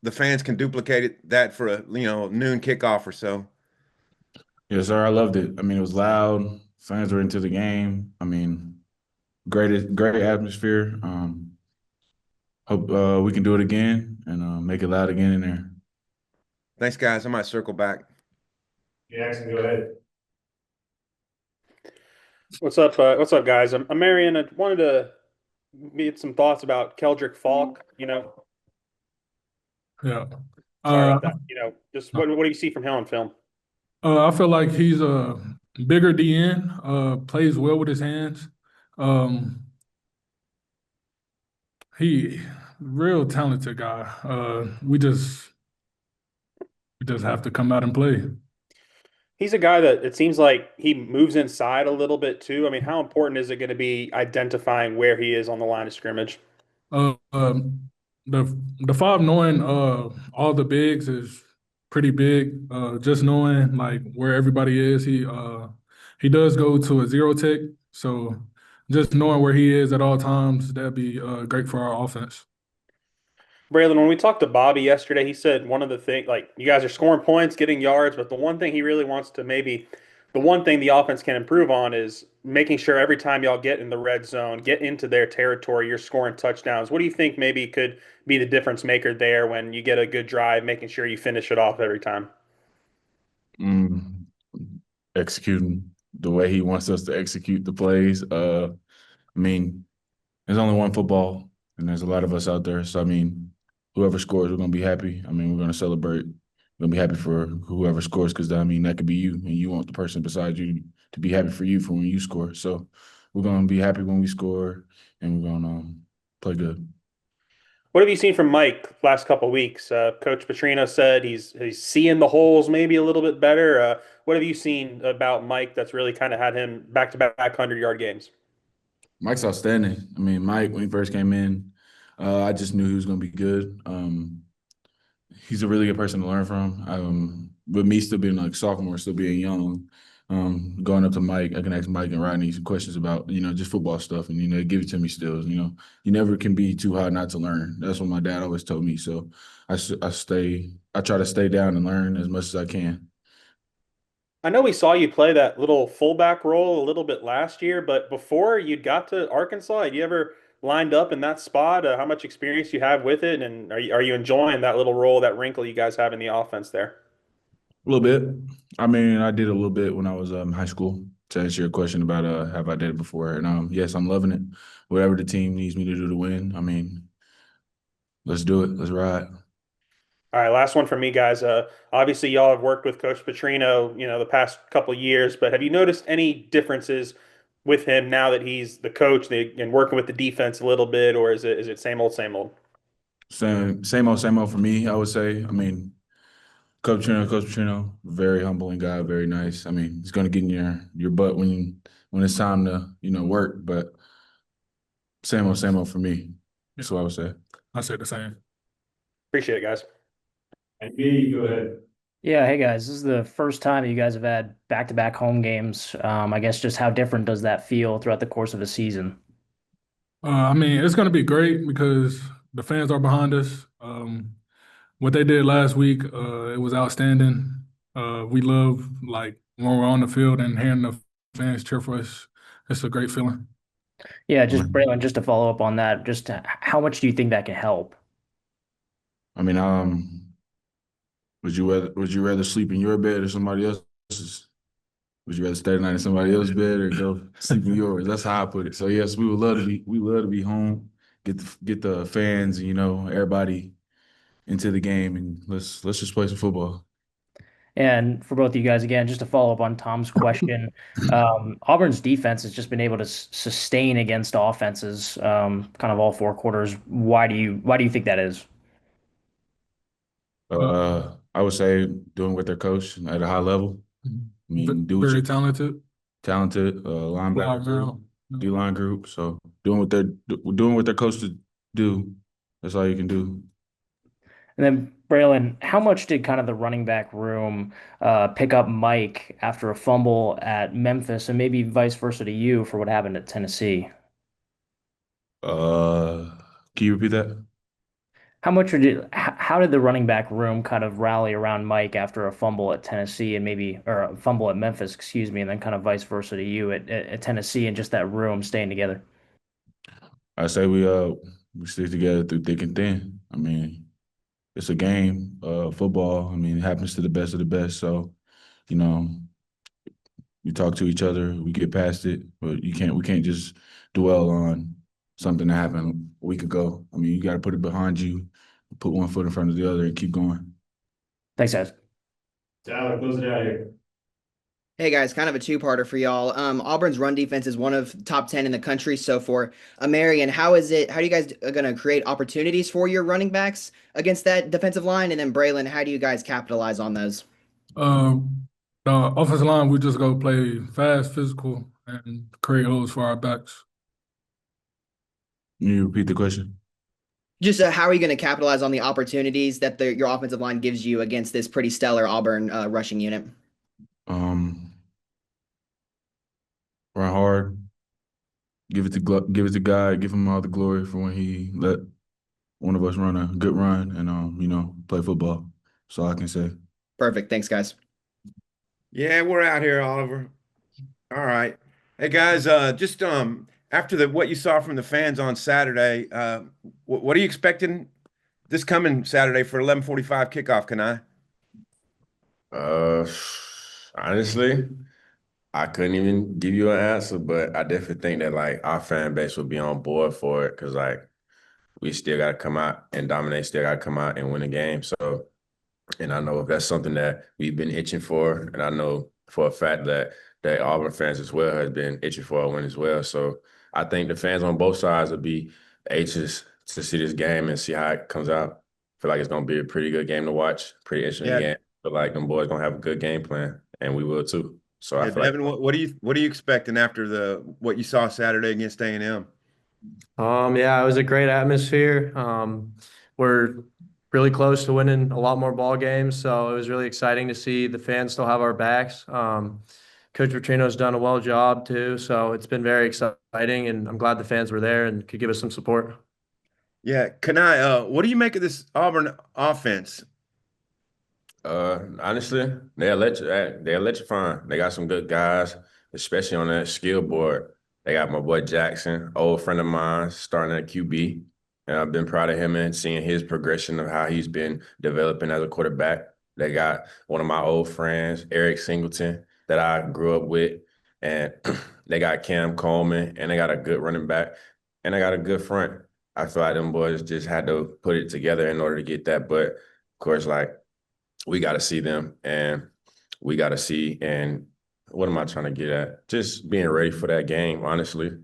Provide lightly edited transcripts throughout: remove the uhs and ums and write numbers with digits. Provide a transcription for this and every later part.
the fans can that for a noon kickoff or so. Yes, sir. I loved it. I mean, it was loud. Fans were into the game. I mean, great atmosphere. Hope we can do it again and make it loud again in there. Thanks, guys. I might circle back. Jackson, go ahead. What's up? What's up, guys? I'm Marion. I wanted to get some thoughts about Keldrick Falk. Yeah. Sorry Uh, about that. Just what do you see from him on film? I feel like he's a bigger DN, plays well with his hands. Um, he real talented guy. We just have to come out and play. He's a guy that it seems like he moves inside a little bit too. I mean, how important is it going to be identifying where he is on the line of scrimmage? Uh, um, the five knowing all the bigs is pretty big. Just knowing like where everybody is, he does go to a zero tech, so just knowing where he is at all times, that'd be great for our offense. Braylon, when we talked to Bobby yesterday, he said one of the things, like, you guys are scoring points, getting yards, but the one thing he really wants to maybe, the one thing the offense can improve on is making sure every time y'all get in the red zone, get into their territory, you're scoring touchdowns. What do you think maybe could be the difference maker there when you get a good drive, making sure you finish it off every time? Mm, executing the way he wants us to execute the plays. I mean, there's only one football, and there's a lot of us out there. So I mean, whoever scores, we're gonna be happy. I mean, we're gonna celebrate. We're gonna be happy for whoever scores because I mean that could be you, and you want the person beside you to be happy for you for when you score. So we're gonna be happy when we score, and we're gonna play good. What have you seen from Mike last couple of weeks? Coach Petrino said he's seeing the holes maybe a little bit better. What have you seen about Mike that's really kind of had him back to back 100-yard games? Mike's outstanding. I mean, Mike when he first came in, I just knew he was gonna be good. He's a really good person to learn from. With me still being like sophomore, still being young, going up to Mike, I can ask Mike and Rodney some questions about, just football stuff and, they give it to me still. You never can be too high not to learn. That's what my dad always told me. So I try to stay down and learn as much as I can. I know we saw you play that little fullback role a little bit last year, but before you got to Arkansas, had you ever lined up in that spot? How much experience you have with it, and are you enjoying that little role, that wrinkle you guys have in the offense there? A little bit. I mean, I did a little bit when I was in high school. To answer your question about have I did it before, and yes, I'm loving it. Whatever the team needs me to do to win, I mean, let's do it. Let's ride. All right, last one for me, guys. Obviously, y'all have worked with Coach Petrino, the past couple of years, but have you noticed any differences with him now that he's the coach and working with the defense a little bit, or is it same old, same old? Same old for me. I would say. I mean, Coach Petrino, very humbling guy, very nice. I mean, he's going to get in your butt when it's time to work. But same old for me. Yeah, That's what I would say. I say the same. Appreciate it, guys. And B, go ahead. Yeah, hey guys, this is the first time you guys have had back-to-back home games. I guess just how different does that feel throughout the course of a season? I mean, it's going to be great because the fans are behind us. What they did last week, it was outstanding. We love like when we're on the field and hearing the fans cheer for us. It's a great feeling. Yeah, just Braylon, just to follow up on that, just how much do you think that can help? I mean, would you rather sleep in your bed or somebody else's? Would you rather stay the night in somebody else's bed or go sleep in yours? That's how I put it. So yes, we love to be home, get the fans, everybody into the game, and let's just play some football. And for both of you guys, again, just to follow up on Tom's question, Auburn's defense has just been able to sustain against offenses, kind of all four quarters. Why do you think that is? Uh, I would say doing with their coach at a high level. I mean, do what Very you talented. talented Fly linebacker girl. group, D line group. So doing what their coach to do. That's all you can do. And then, Braylon, how much did kind of the running back room pick up Mike after a fumble at Memphis, and maybe vice versa to you for what happened at Tennessee? Can you repeat that? How did the running back room kind of rally around Mike after a fumble at Tennessee and maybe, or a fumble at Memphis, excuse me, and then kind of vice versa to you at Tennessee and just that room staying together? I say we stick together through thick and thin. I mean, it's a game, football. I mean, it happens to the best of the best. So, you know, we talk to each other, we get past it, but we can't just dwell on something that happened a week ago. I mean, you got to put it behind you, put one foot in front of the other, and keep going. Thanks, guys. Tyler, close it out here. Hey guys, kind of a two-parter for y'all. Auburn's run defense is one of top 10 in the country. So for Marion, how are you guys going to create opportunities for your running backs against that defensive line? And then Braylon, how do you guys capitalize on those? The offensive line, we just go play fast, physical, and create holes for our backs. Can you repeat the question? Just how are you going to capitalize on the opportunities that your offensive line gives you against this pretty stellar Auburn rushing unit? Run hard, give it to God, give him all the glory for when he let one of us run a good run and play football. That's all I can say. Perfect. Thanks, guys. Yeah, we're out here, Oliver. All right. Hey guys, just after what you saw from the fans on Saturday, what are you expecting this coming Saturday for 11:45 kickoff, can I? Uh, Honestly, I couldn't even give you an answer, but I definitely think that like our fan base will be on board for it because like we still got to come out and dominate, still got to come out and win a game. So, and I know if that's something that we've been itching for, and I know for a fact that Auburn fans as well has been itching for a win as well. So I think the fans on both sides will be anxious to see this game and see how it comes out. Feel like it's gonna be a pretty good game to watch, pretty interesting Yeah. game. Feel like them boys gonna have a good game plan, and we will too. So I Yeah, feel like Devin, what are you expecting after what you saw Saturday against A&M? Yeah, it was a great atmosphere. We're really close to winning a lot more ball games, so it was really exciting to see the fans still have our backs. Coach Petrino's done a well job too, so it's been very exciting, and I'm glad the fans were there and could give us some support. Yeah, what do you make of this Auburn offense? Honestly, they're electrifying. They got some good guys, especially on that skill board. They got my boy Jackson, old friend of mine, starting at QB. And I've been proud of him and seeing his progression of how he's been developing as a quarterback. They got one of my old friends, Eric Singleton, that I grew up with. And they got Cam Coleman, and they got a good running back, and they got a good front. I feel like them boys just had to put it together in order to get that. But of course, like, we got to see them and we got to see. And what am I trying to get at? Just being ready for that game, honestly.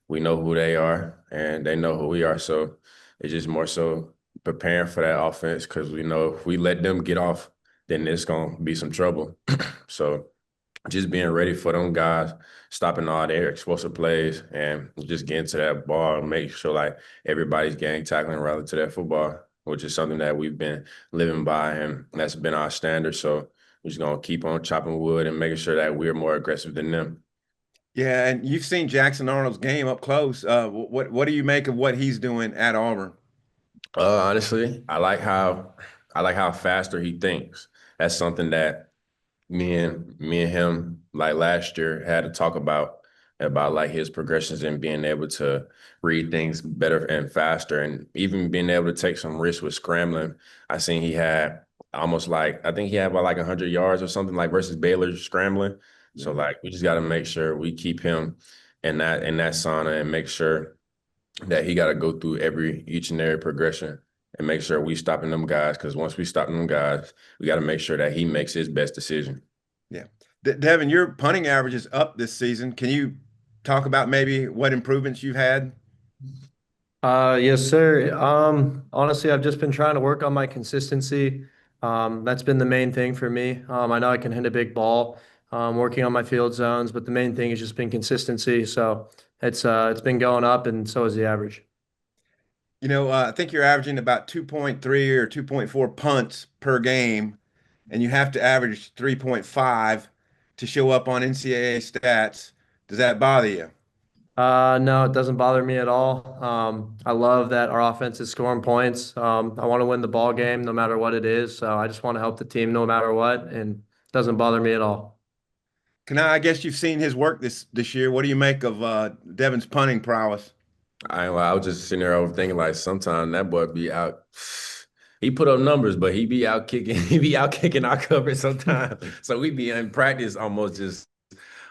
We know who they are and they know who we are. So it's just more so preparing for that offense because we know if we let them get off, then it's going to be some trouble. So just being ready for them guys, stopping all their explosive plays and just getting to that ball and make sure like everybody's gang tackling rather to that football, which is something that we've been living by and that's been our standard. So we're just gonna keep on chopping wood and making sure that we're more aggressive than them. Yeah, and you've seen Jackson Arnold's game up close. What do you make of what he's doing at Auburn? Honestly, I like how faster he thinks. That's something that me and him like last year had to talk about like his progressions and being able to read things better and faster and even being able to take some risks with scrambling. I seen he had almost like I think he had about like 100 yards or something like versus Baylor scrambling. So like we just got to make sure we keep him in that sauna and make sure that he got to go through each and every progression and make sure we stopping them guys because once we stop them guys, we got to make sure that he makes his best decision. Yeah. Devin, your punting average is up this season. Can you talk about maybe what improvements you've had? Yes, sir. Honestly, I've just been trying to work on my consistency. That's been the main thing for me. I know I can hit a big ball, working on my field zones, but the main thing has just been consistency. So it's been going up, and so is the average. I think you're averaging about 2.3 or 2.4 punts per game, and you have to average 3.5 to show up on NCAA stats. Does that bother you? No, it doesn't bother me at all. I love that our offense is scoring points. I want to win the ball game no matter what it is. So I just want to help the team no matter what, and it doesn't bother me at all. I guess you've seen his work this year. What do you make of Devin's punting prowess? I ain't lie, I was just sitting there overthinking like sometimes that boy be out. He put up numbers, but he be out kicking. He be out kicking our coverage sometimes. So we be in practice almost just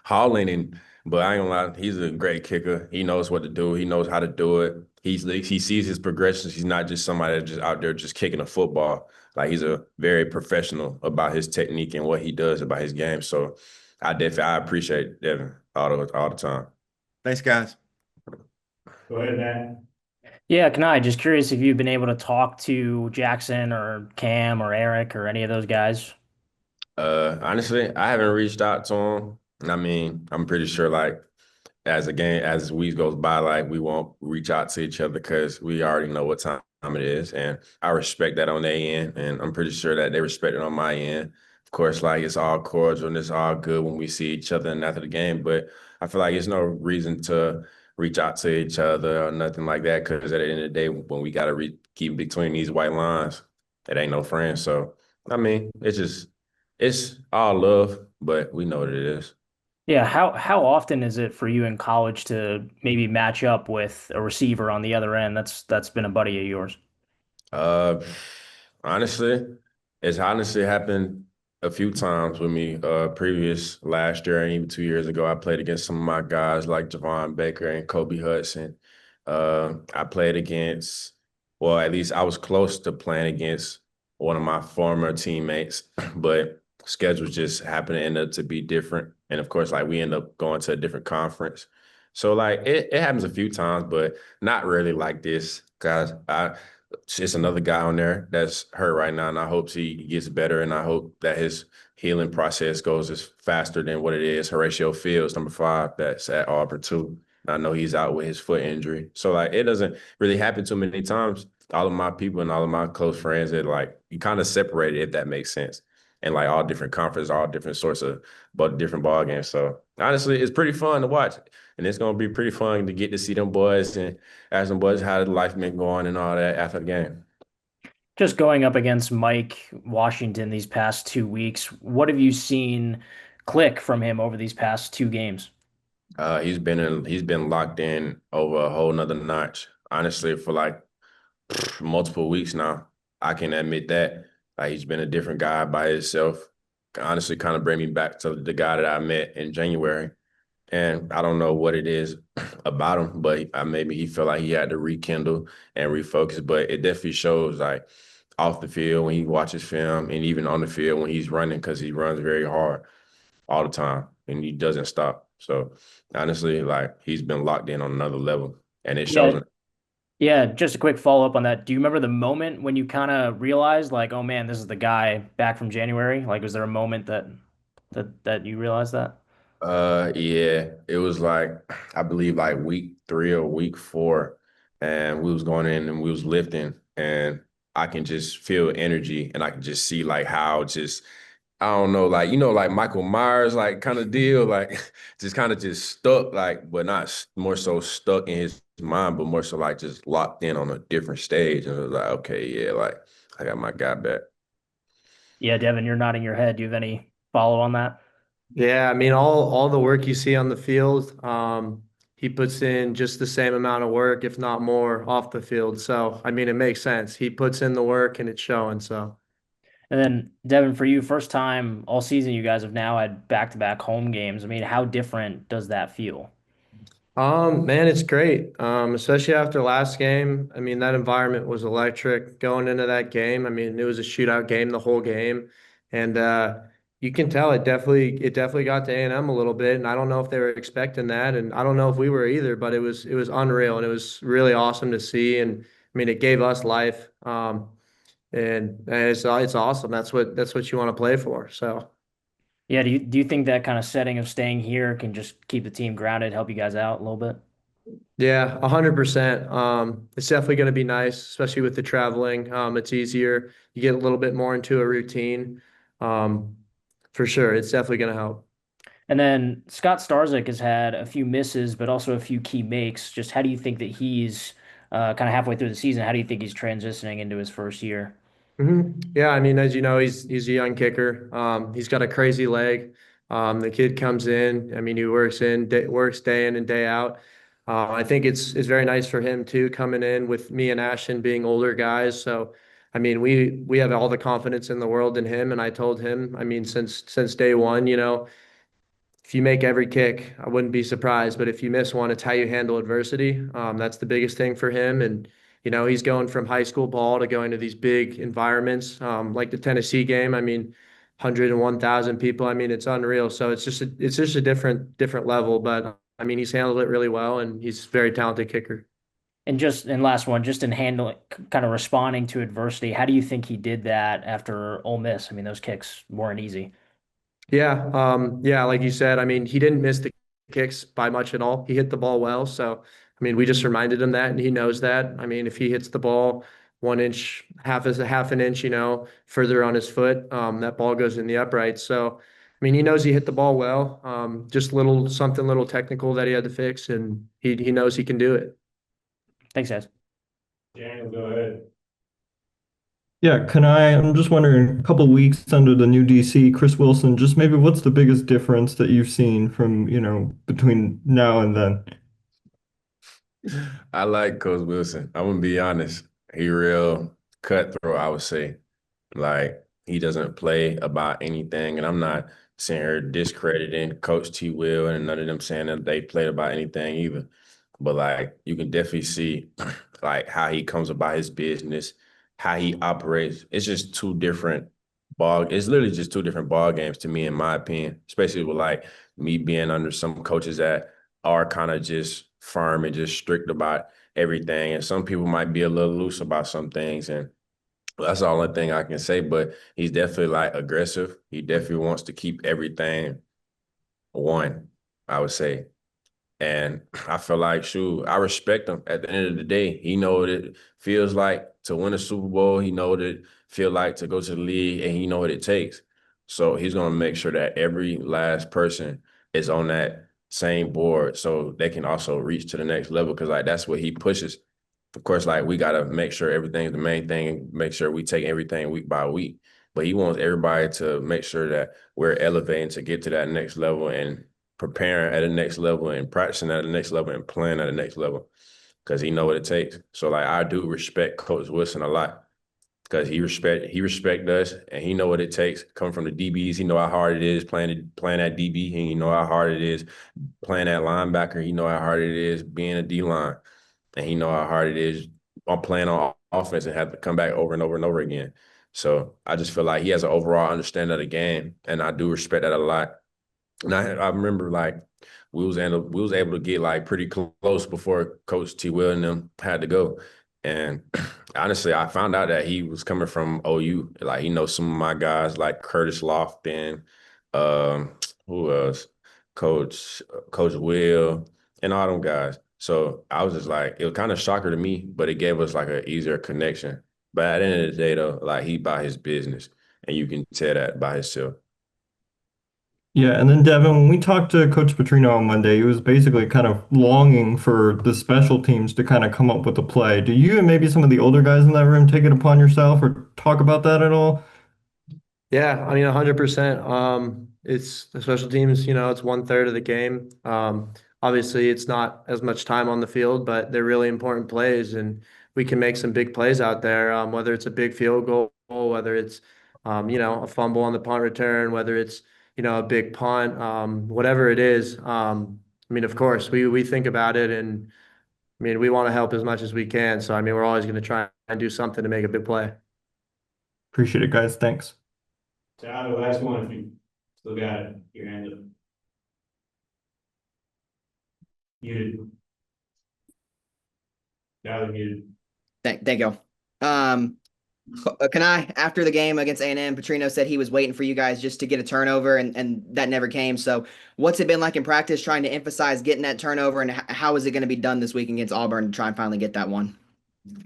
hauling and. But I ain't gonna lie, he's a great kicker. He knows what to do. He knows how to do it. He sees his progressions. He's not just somebody that's just out there just kicking a football. Like he's a very professional about his technique and what he does about his game. So I appreciate Devin all the time. Thanks, guys. Go ahead, man. Yeah, Kanai, just curious if you've been able to talk to Jackson or Cam or Eric or any of those guys. Honestly, I haven't reached out to him. I mean, I'm pretty sure like as week goes by, like we won't reach out to each other because we already know what time it is, and I respect that on their end, and I'm pretty sure that they respect it on my end. Of course, like it's all cordial and it's all good when we see each other and after the game, but I feel like there's no reason to reach out to each other or nothing like that because at the end of the day, when we got to keep between these white lines, it ain't no friends. So I mean, it's all love, but we know what it is. Yeah, how often is it for you in college to maybe match up with a receiver on the other end that's been a buddy of yours? Uh, honestly, it's honestly happened a few times with me. Previous last year and even 2 years ago, I played against some of my guys like Javon Baker and Kobe Hudson. I played against, well, at least I was close to playing against one of my former teammates, but schedules just happened to end up to be different. And of course, like we end up going to a different conference. So like it happens a few times, but not really like this, guys. It's another guy on there that's hurt right now, and I hope he gets better, and I hope that his healing process goes as faster than what it is. Horatio Fields, number 5, that's at Auburn too. I know he's out with his foot injury, so like it doesn't really happen too many times. All of my people and all of my close friends, that like you kind of separated, if that makes sense, and like all different conferences, all different sorts of but different ball games. So honestly, it's pretty fun to watch, and it's gonna be pretty fun to get to see them boys and ask them boys how the life been going and all that after the game. Just going up against Mike Washington these past 2 weeks, what have you seen click from him over these past two games? He's been locked in over a whole nother notch. Honestly, for like multiple weeks now, I can admit that. Like he's been a different guy by himself. Honestly, kind of bring me back to the guy that I met in January. And I don't know what it is about him, but maybe he felt like he had to rekindle and refocus. But it definitely shows like off the field when he watches film and even on the field when he's running because he runs very hard all the time and he doesn't stop. So honestly, like he's been locked in on another level and it shows. Yeah, yeah, just a quick follow-up on that. Do you remember the moment when you kind of realized like, oh man, this is the guy back from January? Like, was there a moment that you realized that? Yeah, it was like I believe like week 3 or week 4, and we was going in and we was lifting, and I can just feel energy, and I can just see like how just I don't know, like like Michael Myers, like kind of deal, like just kind of just stuck, like but not more so stuck in his mind, but more so like just locked in on a different stage, and it was like okay, yeah, like I got my guy back. Yeah, Devin, you're nodding your head. Do you have any follow on that? Yeah, I mean, all the work you see on the field, he puts in just the same amount of work, if not more, off the field. So, I mean, it makes sense. He puts in the work and it's showing. So, And then Devin, for you, first time all season, you guys have now had back-to-back home games. I mean, how different does that feel? man, it's great. Especially after last game. I mean, that environment was electric going into that game. I mean, it was a shootout game the whole game, and you can tell it definitely got to A&M a little bit. And I don't know if they were expecting that, and I don't know if we were either. But it was unreal, and it was really awesome to see. And I mean, it gave us life. And it's awesome. That's what you want to play for. So. Yeah, do you think that kind of setting of staying here can just keep the team grounded, help you guys out a little bit? Yeah, 100%. It's definitely going to be nice, especially with the traveling. It's easier. You get a little bit more into a routine. Um, for sure, it's definitely going to help. And then Scott Starzik has had a few misses, but also a few key makes. Just how do you think that he's kind of halfway through the season? How do you think he's transitioning into his first year? Yeah, I mean, as you know, he's a young kicker. He's got a crazy leg. The kid comes in. I mean, he works day in and day out. I think it's very nice for him too, coming in with me and Ashton being older guys. So, I mean, we have all the confidence in the world in him. And I told him, I mean, since day one, if you make every kick, I wouldn't be surprised. But if you miss one, it's how you handle adversity. That's the biggest thing for him. And, he's going from high school ball to going to these big environments, like the Tennessee game. I mean, 101,000 people. I mean, it's unreal. So it's just a different level. But I mean, he's handled it really well, and he's a very talented kicker. And last one, just in handling, kind of responding to adversity. How do you think he did that after Ole Miss? I mean, those kicks weren't easy. Yeah, like you said, I mean, he didn't miss the kicks by much at all. He hit the ball well. So, I mean, we just reminded him that, and he knows that. I mean, if he hits the ball 1 inch, half an inch, further on his foot, that ball goes in the upright. So, I mean, he knows he hit the ball well. Just something little technical that he had to fix, and he knows he can do it. Thanks, guys. Daniel, go ahead. Yeah, I'm just wondering, a couple weeks under the new DC, Chris Wilson, just maybe what's the biggest difference that you've seen from, between now and then? I like Coach Wilson. I'm gonna be honest. He real cutthroat, I would say. Like he doesn't play about anything, and I'm not saying here discrediting Coach T. Will and none of them saying that they played about anything either. But like you can definitely see like how he comes about his business, how he operates. It's just two different ball. It's literally just two different ball games to me, in my opinion. Especially with like me being under some coaches that are kind of just firm and just strict about everything, and some people might be a little loose about some things, and that's the only thing I can say. But he's definitely like aggressive. He definitely wants to keep everything one, I would say. And I feel like, shoot, I respect him. At the end of the day, he know what it feels like to win a Super Bowl. He know what it feel like to go to the league, and he know what it takes. So he's gonna make sure that every last person is on that same board, so they can also reach to the next level. Because like that's what he pushes. Of course, like we gotta make sure everything's the main thing. Make sure we take everything week by week. But he wants everybody to make sure that we're elevating to get to that next level and preparing at the next level and practicing at the next level and playing at the next level because he know what it takes. So like I do respect Coach Wilson a lot because he respect us and he know what it takes coming from the DBs. He know how hard it is playing at DB, and he know how hard it is playing at linebacker. He know how hard it is being a D line, and he know how hard it is on playing on offense and have to come back over and over and over again. So I just feel like he has an overall understanding of the game, and I do respect that a lot. And I remember like we was able to get like pretty close before Coach T. Will and them had to go. And honestly, I found out that he was coming from OU. Like he knows some of my guys like Curtis Lofton, um, who else? Coach Will, and all them guys. So I was just like, it was kind of shocker to me, but it gave us like an easier connection. But at the end of the day, though, like he by his business, and you can tell that by himself. Yeah, and then Devin, when we talked to Coach Petrino on Monday, he was basically kind of longing for the special teams to kind of come up with a play. Do you and maybe some of the older guys in that room take it upon yourself or talk about that at all? Yeah, I mean, 100%. It's the special teams, it's 1/3 of the game. Obviously, it's not as much time on the field, but they're really important plays, and we can make some big plays out there, whether it's a big field goal, whether it's, a fumble on the punt return, whether it's, a big punt, whatever it is. I mean, of course, we think about it, and I mean, we want to help as much as we can. So, I mean, we're always going to try and do something to make a big play. Appreciate it, guys. Thanks. Tyler, last one, if you still got it, your hand up. Muted. Tyler muted. Thank you. Can I, after the game against A&M, Petrino said he was waiting for you guys just to get a turnover, and that never came. So what's it been like in practice trying to emphasize getting that turnover, and how is it going to be done this week against Auburn to try and finally get that one?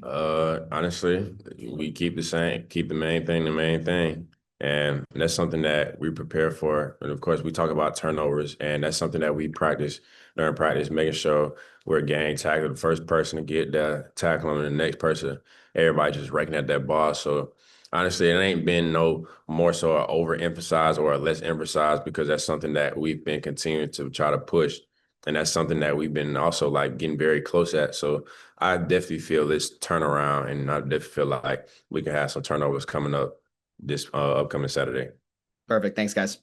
Honestly, we keep the same, keep the main thing the main thing. And that's something that we prepare for. And of course, we talk about turnovers, and that's something that we practice during practice, making sure we're gang tackle. The first person to get the tackle and the next person, everybody just raking at that ball. So honestly, it ain't been no more so a overemphasized or a less emphasized, because that's something that we've been continuing to try to push. And that's something that we've been also like getting very close at. So I definitely feel this turnaround, and I definitely feel like we can have some turnovers coming up this upcoming Saturday. Perfect. Thanks, guys.